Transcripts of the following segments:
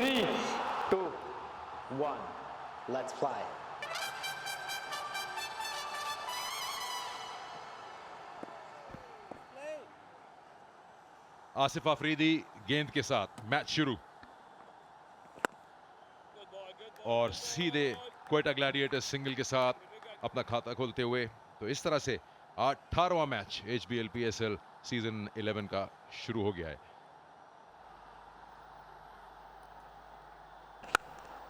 3, 2, 1. Let's play. Asif Afridi गेंद के साथ मैच शुरू और सीधे क्वेटा ग्लैडिएटर्स सिंगल के साथ अपना खाता खोलते हुए। तो इस तरह से 18वां मैच HBL PSL सीजन 11 का शुरू हो गया है।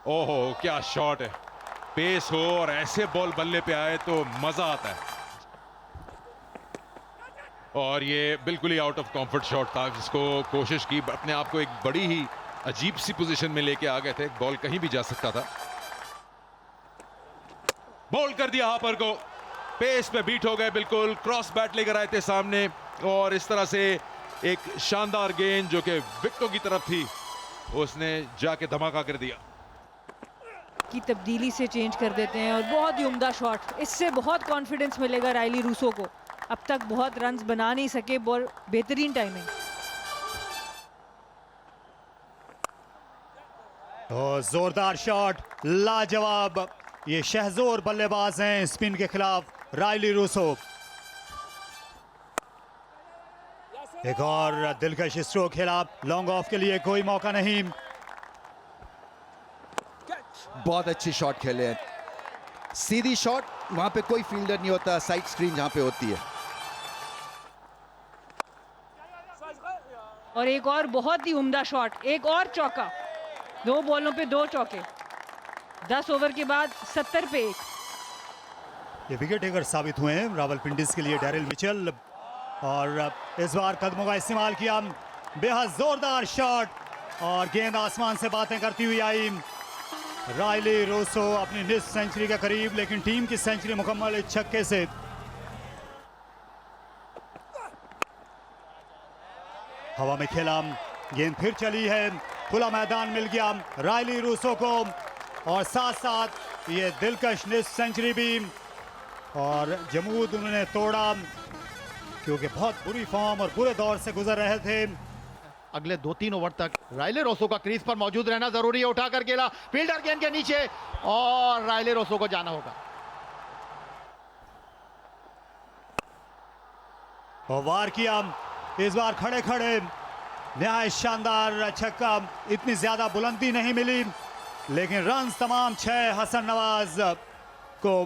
ओहो क्या शॉट है, पेस हो और ऐसे बॉल बल्ले पे आए तो मजा आता है। और ये बिल्कुल ही आउट ऑफ कंफर्ट शॉट था, जिसको कोशिश की, अपने आप को एक बड़ी ही अजीब सी पोजीशन में लेके आ गए थे। बॉल कहीं भी जा सकता था। बॉल कर दिया हापर को, पेस पे बीट हो गए, बिल्कुल क्रॉस बैट लेकर आए थे सामने और इस तरह से एक शानदार गेंद जो कि विकेटों की तरफ थी, उसने जाके धमाका कर दिया। की तब्दीली से चेंज कर देते हैं और बहुत ही उम्दा शॉट। इससे बहुत कॉन्फिडेंस मिलेगा रायली रूसो को। अब तक बहुत रन्स बना नहीं सके, बॉल बेहतरीन टाइमिंग। जोरदार शॉट, लाजवाब। ये शहजोर बल्लेबाज हैं स्पिन के खिलाफ रायली रूसो। एक और दिलकश स्ट्रोक खेला, लॉन्ग ऑफ के लिए कोई मौका नहीं। बहुत अच्छी शॉट खेले हैं, सीधी शॉट, वहां पे कोई फील्डर नहीं होता, साइड स्क्रीन जहां पे होती है। और एक और बहुत ही उम्दा शॉट, एक और चौका। 2 बॉलों पे 2 चौके, 10 ओवर के बाद 70 पे 1। ये विकेट टेकर साबित हुए हैं रावलपिंडीज के लिए डैरिल मिचेल। और इस बार कदमों का इस्तेमाल किया, बेहद जोरदार शॉट और गेंद आसमान से बातें करती हुई आई। रायली रूसो अपनी निस्फ सेंचुरी के करीब, लेकिन टीम की सेंचुरी मुकम्मल इस छक्के से। हवा में खेला, गेंद फिर चली है, खुला मैदान मिल गया रायली रूसो को और साथ साथ ये दिलकश निस्फ सेंचुरी भी। और जमूद उन्होंने तोड़ा क्योंकि बहुत बुरी फॉर्म और बुरे दौर से गुजर रहे थे। अगले 2-3 ओवर तक रायले रोसो का क्रीज पर मौजूद रहना जरूरी है। उठाकर खेला, फील्डर गेंद के नीचे और रायले रोसो को जाना होगा। और वार किया, इस बार खड़े खड़े नहायत शानदार छक्का। इतनी ज्यादा बुलंदी नहीं मिली, लेकिन रन्स तमाम 6 हसन नवाज को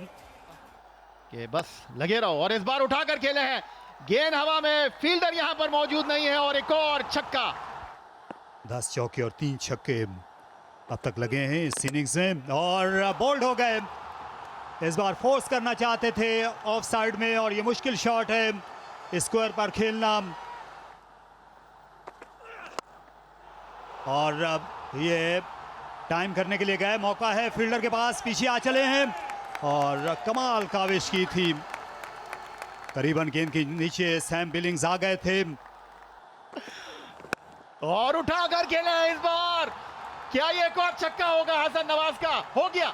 कि बस लगे रहो। और इस बार उठाकर खेले हैं, गेंद हवा में, फील्डर यहां पर मौजूद नहीं है और एक और छक्का। 10 चौके और 3 छक्के अब तक लगे हैं इस इनिंग्स में और बोल्ड हो गए। इस बार फोर्स करना चाहते थे ऑफ साइड में और ये मुश्किल शॉट है स्क्वायर पर खेलना। और ये टाइम करने के लिए गए, मौका है फील्डर के पास, पीछे आ चले हैं और कमाल काविश की थी। करीबन गेंद के नीचे सैम बिलिंग्स आ गए थे और उठाकर खेले हैं इस बार। क्या ये एक और छक्का होगा हसन नवाज का? हो गया।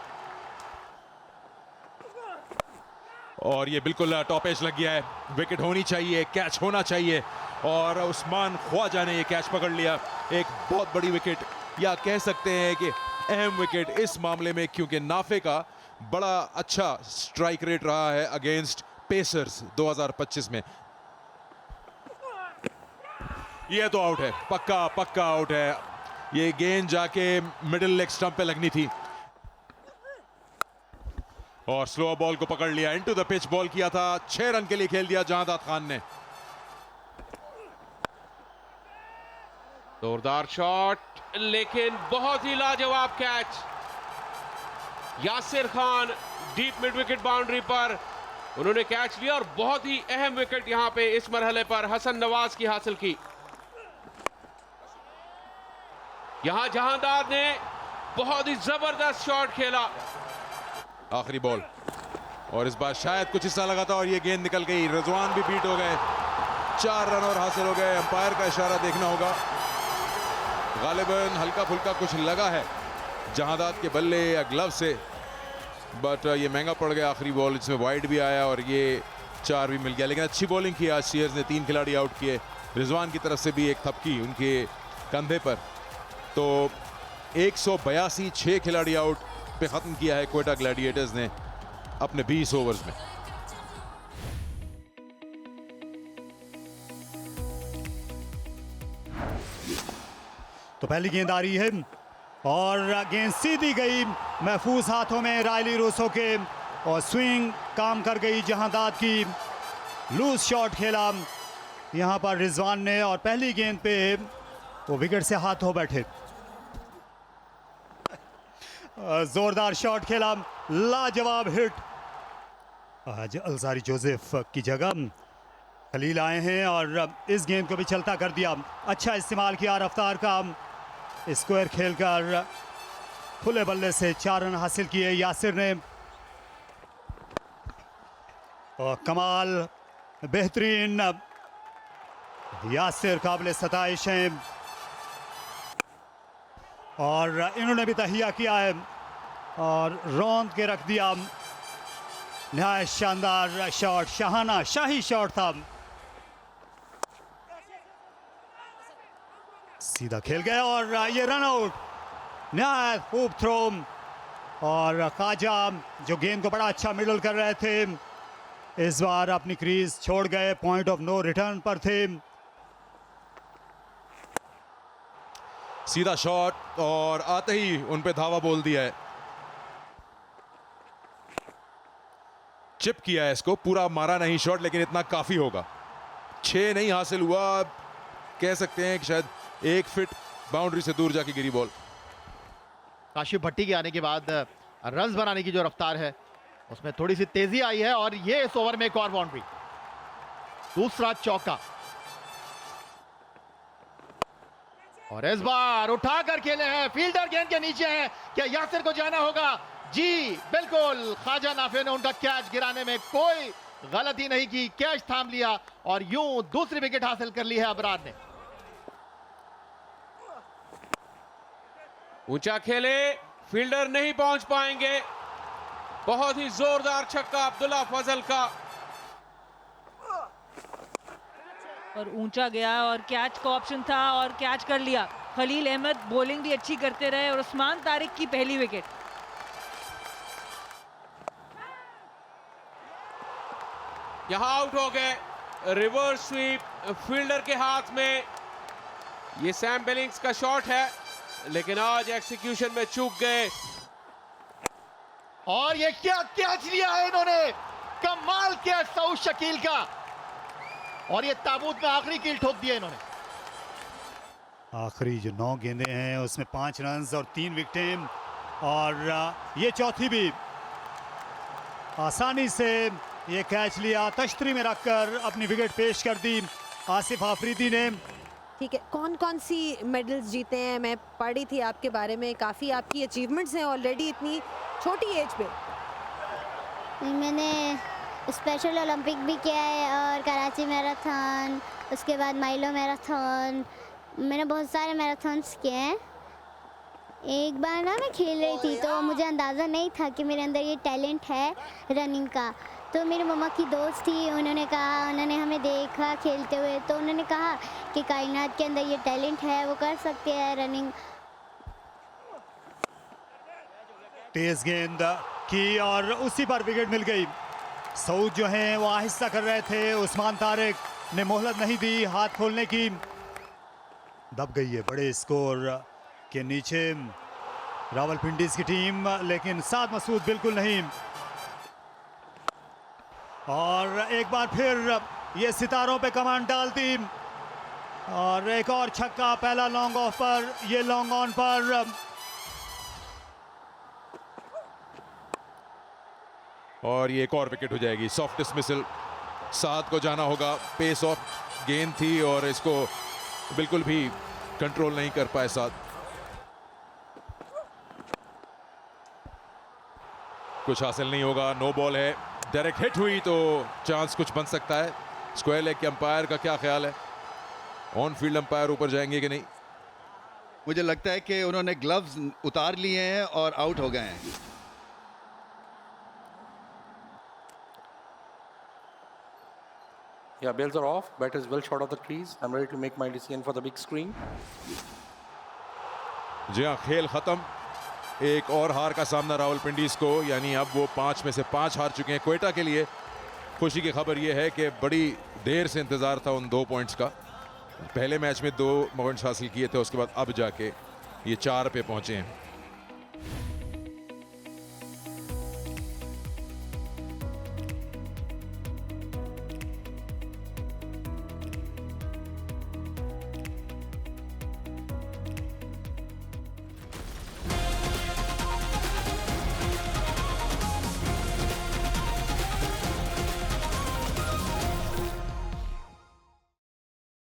और ये बिल्कुल टॉप एज लग गया है, विकेट होनी चाहिए, कैच होना चाहिए और उस्मान ख्वाजा ने ये कैच पकड़ लिया। एक बहुत बड़ी विकेट, या कह सकते हैं कि अहम विकेट इस मामले में, क्योंकि नाफे का बड़ा अच्छा स्ट्राइक रेट रहा है अगेंस्ट पेसर्स 2025 में। ये तो आउट है, पक्का पक्का आउट है। ये गेंद जाके मिडिल लेग स्टंप पे लगनी थी और स्लो बॉल को पकड़ लिया, इनटू द पिच बॉल किया था। 6 रन के लिए खेल दिया जहादात खान ने। जोरदार शॉट, लेकिन बहुत ही लाजवाब catch. Yasir Khan deep mid wicket boundary पर उन्होंने कैच लिया और बहुत ही अहम विकेट यहां पे इस मरहले पर हसन नवाज की हासिल की। यहां जहांदार ने बहुत ही जबरदस्त शॉट खेला। आखिरी बॉल और इस बार शायद कुछ हिस्सा लगा था और ये गेंद निकल गई। रिजवान भी बीट हो गए, 4 रन और हासिल हो गए। अंपायर का इशारा देखना होगा, गालिबन हल्का फुल्का कुछ लगा है जहादात के बल्ले या ग्लव से, बट ये महंगा पड़ गया। आखिरी बॉल जिसमें वाइड भी आया और ये 4 भी मिल गया, लेकिन अच्छी बॉलिंग की आज सीयर्स ने। 3 खिलाड़ी आउट किए, रिजवान की तरफ से भी एक थपकी उनके कंधे पर। तो 182 6 खिलाड़ी आउट पे खत्म किया है क्वेटा ग्लैडिएटर्स ने अपने 20 ओवर्स में। तो पहली गेंद आ रही है और गेंद सीधी गई महफूज हाथों में रायली रूसो के और स्विंग काम कर गई जहांदाद की। लूज शॉट खेला यहां पर रिजवान ने और पहली गेंद पे वो विकेट से हाथ हो बैठे। जोरदार शॉट खेला, लाजवाब हिट। आज अलजारी जोसेफ की जगह खलील आए हैं और इस गेंद को भी चलता कर दिया। अच्छा इस्तेमाल किया रफ्तार का, स्क्वायर खेलकर खुले बल्ले से 4 रन हासिल किए यासिर ने। और कमाल, बेहतरीन यासिर, काबिल सताइश हैं और इन्होंने भी तहिया किया है और रौंद के रख दिया। नहायत शानदार शॉट, शाहाना शाही शॉट था। सीधा खेल गया और ये रन आउट। नहायत खूब थ्रो और खाजा जो गेंद को बड़ा अच्छा मिडल कर रहे थे इस बार अपनी क्रीज छोड़ गए, पॉइंट ऑफ नो रिटर्न पर थे। सीधा शॉट और आते ही उन पे धावा बोल दिया है। चिप किया है इसको, पूरा मारा नहीं शॉट लेकिन इतना काफी होगा। 6 नहीं हासिल हुआ, कह सकते हैं कि शायद 1 फीट बाउंड्री से दूर जाके गिरी बॉल। काशिफ भट्टी के आने के बाद रन्स बनाने की जो रफ्तार है उसमें थोड़ी सी तेजी आई है और ये इस ओवर में एक और बाउंड्री, दूसरा चौका। और इस बार उठा कर खेले हैं, फील्डर गेंद के नीचे है। क्या यासिर को जाना होगा? जी बिल्कुल, ख्वाजा नाफे ने उनका कैच गिराने में कोई गलती नहीं की, कैच थाम लिया और यूं दूसरी विकेट हासिल कर ली है अबरार ने। ऊंचा खेले, फील्डर नहीं पहुंच पाएंगे। बहुत ही जोरदार छक्का अब्दुल्ला फजल का और ऊंचा गया और कैच का ऑप्शन था और कैच कर लिया। खलील अहमद बॉलिंग भी अच्छी करते रहे और उस्मान तारिक की पहली विकेट। यहां आउट हो गए। रिवर्स स्वीप फील्डर के हाथ में। ये सैम बिलिंग्स का शॉट है लेकिन आज एग्जीक्यूशन में चूक गए। और ये क्या कैच लिया है इन्होंने, कमाल कैच सऊद शकील का। और ये ताबूत में आखिरी कील ठोक दिया इन्होंने। आखिरी जो 9 गेंदें हैं उसमें 5 रन और 3 विकेटें और ये चौथी भी आसानी से ये कैच लिया, तश्तरी में रखकर अपनी विकेट पेश कर दी आसिफ आफरीदी ने। ठीक है, कौन कौन सी मेडल्स जीते हैं? मैं पढ़ी थी आपके बारे में, काफ़ी आपकी अचीवमेंट्स हैं ऑलरेडी इतनी छोटी एज पे। मैंने स्पेशल ओलंपिक भी किया है और कराची मैराथन, उसके बाद माइलो मैराथन, मैंने बहुत सारे मैराथन्स किए हैं। एक बार ना मैं खेल रही थी तो मुझे अंदाज़ा नहीं था कि मेरे अंदर ये टैलेंट है रनिंग का। तो मेरी मम्मा की दोस्त थी, उन्होंने हमें देखा खेलते हुए तो उन्होंने कहा कि कायनात के अंदर ये टैलेंट है, वो कर सकते हैं रनिंग। तेज गेंद की और उसी पर विकेट मिल गई। सऊद जो हैं वो आहिस्ता कर रहे थे, उस्मान तारिक ने मोहलत नहीं दी हाथ खोलने की। दब गई है बड़े स्कोर के नीचे रावलपिंडीज की टीम, लेकिन साद मसूद बिल्कुल नहीं। और एक बार फिर ये सितारों पे कमांड डालती और एक और छक्का, पहला लॉन्ग ऑफ पर, ये लॉन्ग ऑन पर। और ये एक और विकेट हो जाएगी। सॉफ्ट डिसमिसल, साद को जाना होगा। पेस ऑफ गेंद थी और इसको बिल्कुल भी कंट्रोल नहीं कर पाए साद। कुछ हासिल नहीं होगा, नो बॉल है। डायरेक्ट हिट हुई तो चांस कुछ बन सकता है। स्क्वायर लेग के अंपायर का क्या ख्याल है? ऑन फील्ड अंपायर ऊपर जाएंगे कि नहीं? मुझे लगता है कि उन्होंने ग्लव्स उतार लिए हैं और आउट हो गए हैं। Yeah, bails are off. Bat is well short of the crease. I'm ready to make my decision for the big screen. जी हाँ, खेल ख़त्म। एक और हार का सामना रावलपिंडीज़ को, यानी अब वो 5 में से 5 हार चुके हैं। क्वेटा के लिए खुशी की खबर ये है कि बड़ी देर से इंतज़ार था उन 2 पॉइंट्स का। पहले मैच में 2 पॉइंट्स हासिल किए थे, उसके बाद अब जाके ये 4 पे पहुंचे हैं।